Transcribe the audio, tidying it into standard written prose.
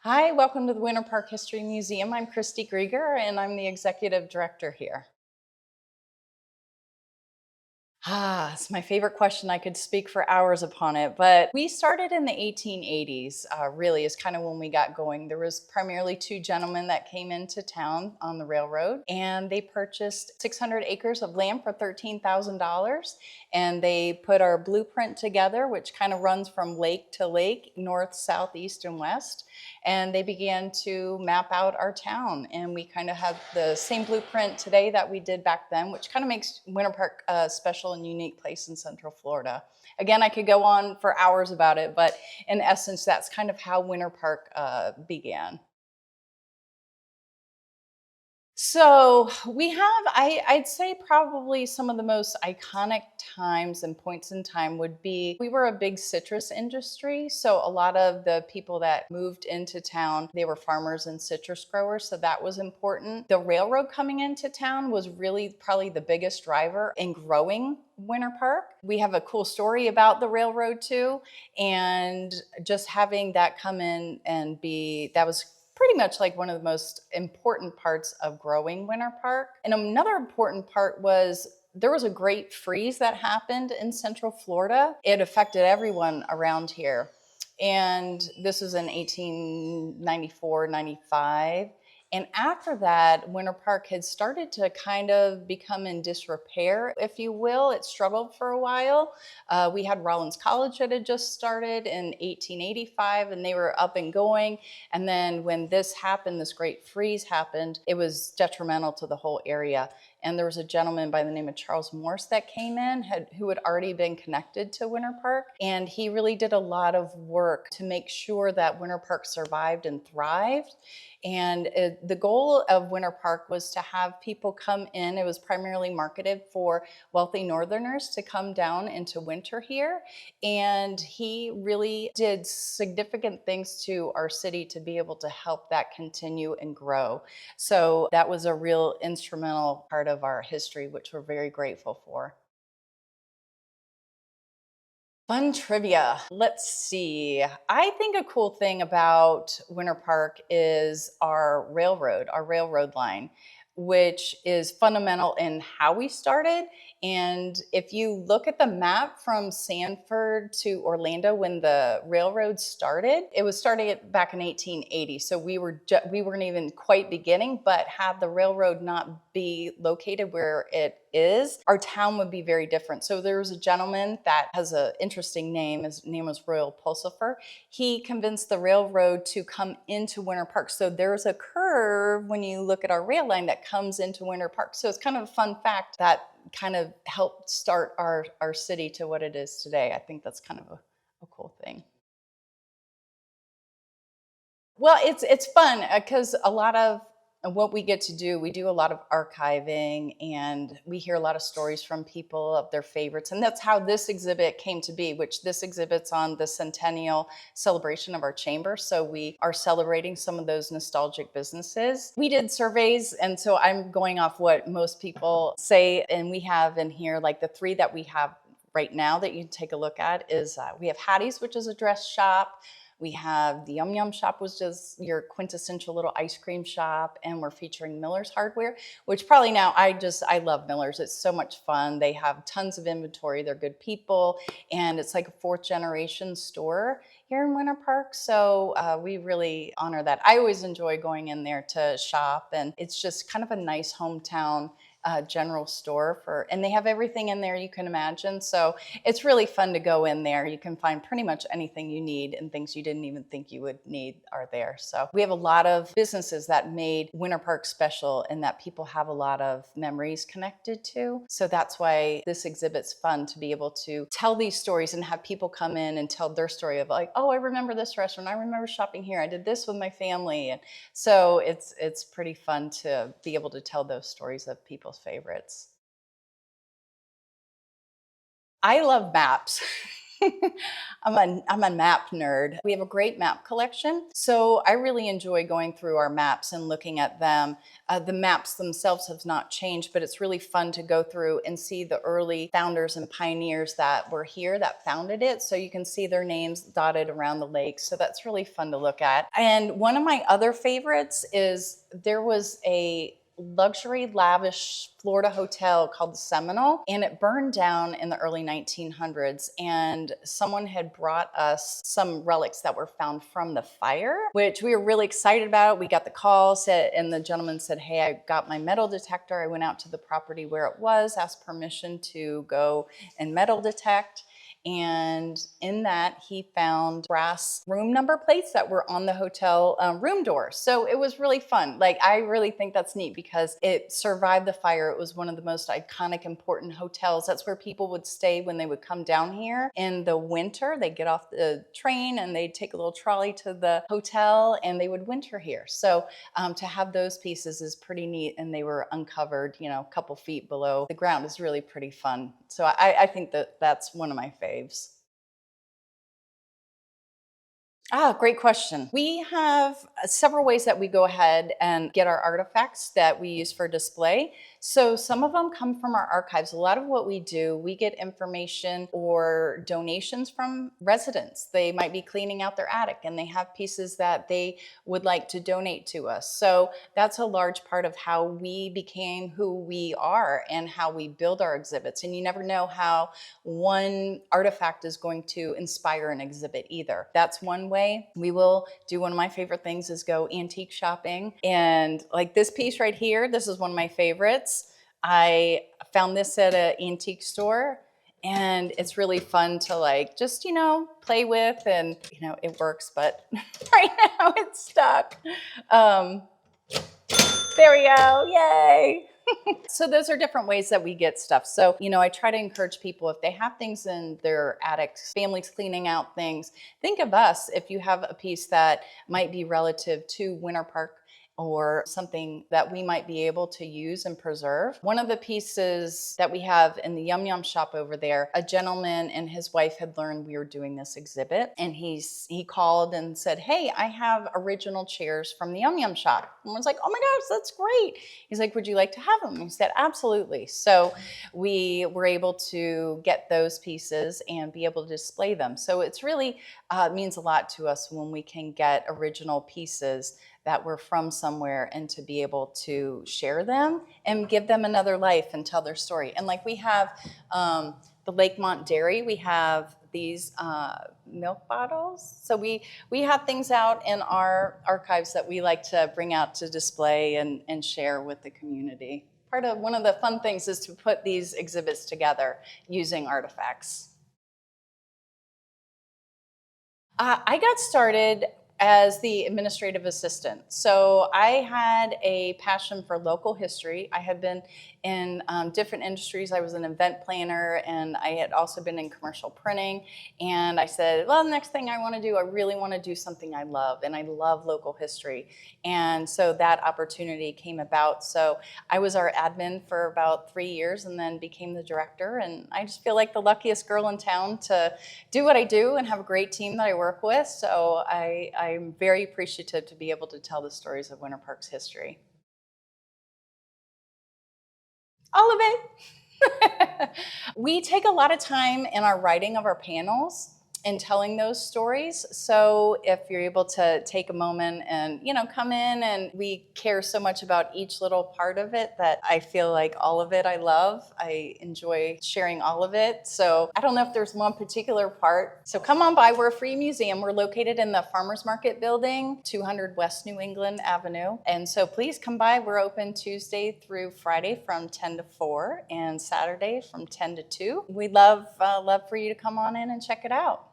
Hi, welcome to the Winter Park History Museum. I'm Christy Grieger and I'm the executive director here. It's my favorite question. I could speak for hours upon it, but we started in the 1880s, really is kind of when we got going. There was primarily two gentlemen that came into town on the railroad and they purchased 600 acres of land for $13,000 and they put our blueprint together, which kind of runs from lake to lake, north, south, east, and west. And they began to map out our town. And we kind of have the same blueprint today that we did back then, which kind of makes Winter Park a special and unique place in Central Florida. Again, I could go on for hours about it, but in essence, that's kind of how Winter Park began. So we have, I'd say probably some of the most iconic times and points in time would be we were a big citrus industry. So a lot of the people that moved into town, they were farmers and citrus growers. So that was important. The railroad coming into town was really probably the biggest driver in growing Winter Park. We have a cool story about the railroad too. And just having that come in and be, that was pretty much like one of the most important parts of growing Winter Park. And another important part was there was a great freeze that happened in Central Florida. It affected everyone around here. And this was in 1894, 95. And after that, Winter Park had started to kind of become in disrepair, if you will. It struggled for a while. We had Rollins College that had just started in 1885, and they were up and going. And then when this happened, this great freeze happened, it was detrimental to the whole area. And there was a gentleman by the name of Charles Morse that came in who had already been connected to Winter Park. And he really did a lot of work to make sure that Winter Park survived and thrived. And the goal of Winter Park was to have people come in. It was primarily marketed for wealthy Northerners to come down into winter here. And he really did significant things to our city to be able to help that continue and grow. So that was a real instrumental part of our history, which we're very grateful for. Fun trivia. Let's see. I think a cool thing about Winter Park is our railroad line, which is fundamental in how we started. And if you look at the map from Sanford to Orlando when the railroad started, it was starting back in 1880. So we weren't even quite beginning, but had the railroad not be located where it is, our town would be very different. So there was a gentleman that has an interesting name. His name was Royal Pulsifer. He convinced the railroad to come into Winter Park. So there's a curve when you look at our rail line that comes into Winter Park. So it's kind of a fun fact that kind of helped start our city to what it is today. I think that's kind of a cool thing. Well, it's fun because a lot of what we get to do, we do a lot of archiving and we hear a lot of stories from people of their favorites. And that's how this exhibit came to be, which this exhibit's on the centennial celebration of our chamber. So we are celebrating some of those nostalgic businesses. We did surveys, and so I'm going off what most people say. And we have in here, like the three that we have right now that you can take a look at is we have Hattie's, which is a dress shop. We have the Yum Yum shop, which is your quintessential little ice cream shop, and we're featuring Miller's Hardware, which probably now I love Miller's. It's so much fun. They have tons of inventory. They're good people, and it's like a fourth generation store here in Winter Park. So we really honor that. I always enjoy going in there to shop, and it's just kind of a nice hometown general store and they have everything in there you can imagine. So it's really fun to go in there. You can find pretty much anything you need, and things you didn't even think you would need are there. So we have a lot of businesses that made Winter Park special and that people have a lot of memories connected to. So that's why this exhibit's fun, to be able to tell these stories and have people come in and tell their story of like, oh, I remember this restaurant. I remember shopping here. I did this with my family. And so it's pretty fun to be able to tell those stories of people's favorites. I love maps. I'm a map nerd. We have a great map collection. So I really enjoy going through our maps and looking at them. The maps themselves have not changed, but it's really fun to go through and see the early founders and pioneers that were here that founded it. So you can see their names dotted around the lake. So that's really fun to look at. And one of my other favorites is there was a luxury, lavish Florida hotel called the Seminole, and it burned down in the early 1900s. And someone had brought us some relics that were found from the fire, which we were really excited about. We got the call, and the gentleman said, "Hey, I got my metal detector." I went out to the property where it was, asked permission to go and metal detect. And in that, he found brass room number plates that were on the hotel room door. So it was really fun. Like, I really think that's neat because it survived the fire. It was one of the most iconic, important hotels. That's where people would stay when they would come down here in the winter. They'd get off the train and they'd take a little trolley to the hotel and they would winter here. So to have those pieces is pretty neat. And they were uncovered, a couple feet below the ground. Is really pretty fun. So I think that's one of my faves. Great question. We have several ways that we go ahead and get our artifacts that we use for display. So some of them come from our archives. A lot of what we do, we get information or donations from residents. They might be cleaning out their attic and they have pieces that they would like to donate to us. So that's a large part of how we became who we are and how we build our exhibits. And you never know how one artifact is going to inspire an exhibit either. That's one way. We will do one of my favorite things is go antique shopping. And like this piece right here, this is one of my favorites. I found this at an antique store and it's really fun to just, play with and, it works, but right now it's stuck. There we go, yay. So those are different ways that we get stuff. So, I try to encourage people if they have things in their attics, families cleaning out things, think of us if you have a piece that might be relative to Winter Park or something that we might be able to use and preserve. One of the pieces that we have in the Yum Yum shop over there, a gentleman and his wife had learned we were doing this exhibit, and he called and said, "Hey, I have original chairs from the Yum Yum shop." And I was like, "Oh my gosh, that's great." He's like, "Would you like to have them?" He said, "Absolutely." So we were able to get those pieces and be able to display them. So it's really means a lot to us when we can get original pieces that were from somewhere and to be able to share them and give them another life and tell their story. And like we have the Lakemont Dairy, we have these milk bottles. So we have things out in our archives that we like to bring out to display and share with the community. One of the fun things is to put these exhibits together using artifacts. I got started as the administrative assistant. So I had a passion for local history. I had been in different industries. I was an event planner and I had also been in commercial printing. And I said, well, the next thing I want to do, I really want to do something I love. And I love local history. And so that opportunity came about. So I was our admin for about 3 years and then became the director. And I just feel like the luckiest girl in town to do what I do and have a great team that I work with. So I'm very appreciative to be able to tell the stories of Winter Park's history. All of it. We take a lot of time in our writing of our panels and telling those stories. So if you're able to take a moment and, come in, and we care so much about each little part of it that I feel like all of it I love. I enjoy sharing all of it. So I don't know if there's one particular part. So come on by. We're a free museum. We're located in the Farmers Market building, 200 West New England Avenue. And so please come by. We're open Tuesday through Friday from 10 to 4 and Saturday from 10 to 2. We'd love for you to come on in and check it out.